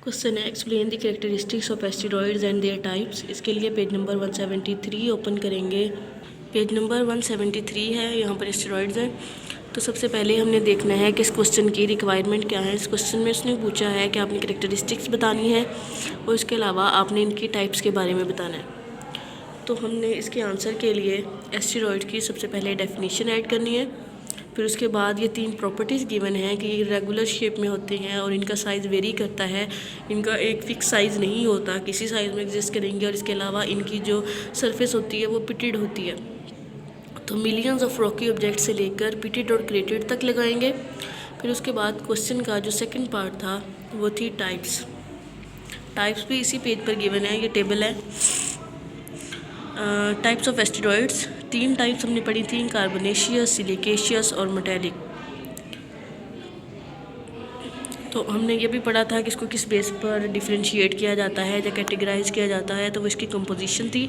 Question है explain the characteristics of asteroids and there types. इसके लिए पेज नंबर 173 ओपन करेंगे। पेज नंबर 173 है, यहाँ पर एस्टेरॉइड्स हैं। तो सबसे पहले हमने देखना है कि इस क्वेश्चन की रिक्वायरमेंट क्या है। इस क्वेश्चन में उसने पूछा है कि आपने कैरेक्टरिस्टिक्स बतानी है और इसके अलावा आपने इनकी टाइप्स के बारे में बताना है। तो हमने इसके आंसर के लिए एस्टेरॉइड की सबसे पहले डेफिनेशन ऐड करनी है। फिर उसके बाद ये 3 प्रॉपर्टीज़ गिवन हैं कि ये रेगुलर शेप में होते हैं और इनका साइज़ वेरी करता है। इनका एक फ़िक्स साइज़ नहीं होता, किसी साइज़ में एग्जिस्ट करेंगे। और इसके अलावा इनकी जो सरफेस होती है वो पिटेड होती है। तो मिलियंस ऑफ रॉकी ऑब्जेक्ट से लेकर पिटेड और क्रेटेड तक लगाएंगे। फिर उसके बाद क्वेश्चन का जो सेकंड पार्ट था वो थी टाइप्स। टाइप्स भी इसी पेज पर गिवन है, ये टेबल है। टाइप्स ऑफ एस्टेरॉइड्स 3 टाइप्स हमने पढ़ी थी, कार्बोनेशियस, सिलिकेशियस और मेटेलिक। तो हमने ये भी पढ़ा था कि इसको किस बेस पर डिफरेंशिएट किया जाता है या कैटेगराइज किया जाता है, तो वो इसकी कंपोजिशन थी।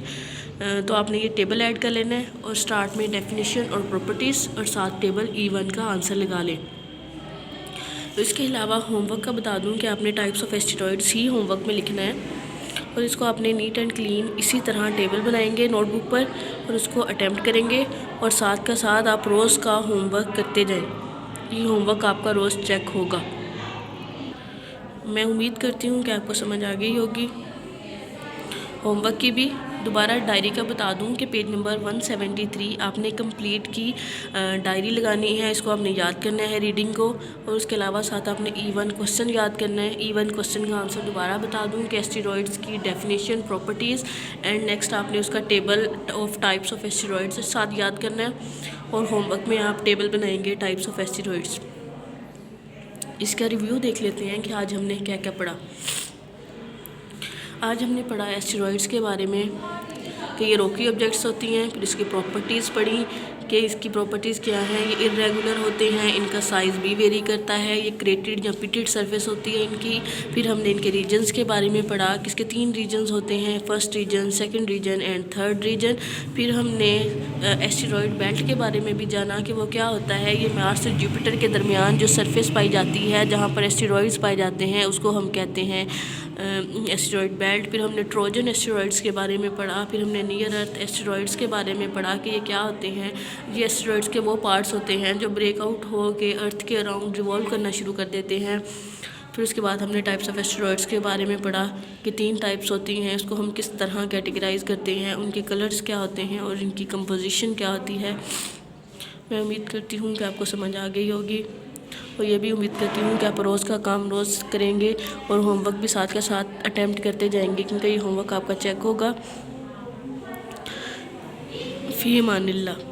तो आपने ये टेबल ऐड कर लेना है और स्टार्ट में डेफिनेशन और प्रॉपर्टीज़ और साथ टेबल E1 का आंसर लगा लें। तो इसके अलावा होमवर्क का बता दूं कि आपने types of asteroids he homework में लिखना है और इसको आपने नीट एंड क्लीन इसी तरह टेबल बनाएंगे नोटबुक पर और उसको अटेम्प्ट करेंगे और साथ का साथ आप रोज़ का होमवर्क करते जाएं। ये होमवर्क आपका रोज़ चेक होगा। मैं उम्मीद करती हूँ कि आपको समझ आ गई होगी। होमवर्क की भी दोबारा डायरी का बता दूं कि पेज नंबर 173 आपने कंप्लीट की डायरी लगानी है। इसको आपने याद करना है रीडिंग को और उसके अलावा साथ आपने E1 क्वेश्चन याद करना है। E1 क्वेश्चन का आंसर दोबारा बता दूं कि एस्टेरॉइड्स की डेफिनेशन, प्रॉपर्टीज़ एंड नेक्स्ट आपने उसका table of types of asteroids साथ याद करना है। और होमवर्क में आप टेबल बनाएंगे टाइप्स ऑफ एस्टेरॉइड्स। इसका रिव्यू देख लेते हैं कि आज हमने क्या क्या पढ़ा। आज हमने पढ़ा एस्टेरॉइड्स के बारे में कि ये रॉकी ऑब्जेक्ट्स होती हैं। फिर इसकी प्रॉपर्टीज़ पढ़ी कि इसकी प्रॉपर्टीज़ क्या हैं। ये इरेगुलर होते हैं, इनका साइज़ भी वेरी करता है। ये क्रेटेड या पिटेड सरफेस होती है इनकी। फिर हमने इनके रीजन्स के बारे में पढ़ा कि इसके 3 रीजन्स होते हैं, first reason, second reason and third reason. फिर हमने एस्टेरॉइड बेल्ट के बारे में भी जाना कि वो क्या होता है। ये मार्स और जुपिटर के दरमियान जो सरफेस पाई जाती है जहाँ पर एस्टेरॉइड्स पाए जाते हैं उसको हम कहते हैं एस्टेरॉइड बेल्ट। फिर हमने ट्रोजन एस्टेरॉइड्स के बारे में पढ़ा। फिर हमने नियर अर्थ एस्टेरॉइड्स के बारे में पढ़ा कि ये क्या होते हैं। ये एस्टेरॉइड्स के वो पार्ट्स होते हैं जो ब्रेकआउट हो के अर्थ के अराउंड रिवॉल्व करना शुरू कर देते हैं। फिर उसके बाद हमने टाइप्स ऑफ एस्टेरॉइड्स के बारे में पढ़ा कि 3 टाइप्स होती हैं, उसको हम किस तरह कैटेगराइज करते हैं, उनके कलर्स क्या होते हैं और इनकी कंपोजिशन क्या होती है। मैं उम्मीद करती हूँ कि आपको समझ आ गई होगी और ये भी उम्मीद करती हूँ कि आप रोज़ का काम रोज़ करेंगे और होमवर्क भी साथ के साथ अटैम्प्ट करते जाएंगे क्योंकि ये होमवर्क आपका चेक होगा। फ़ी अमानिल्लाह।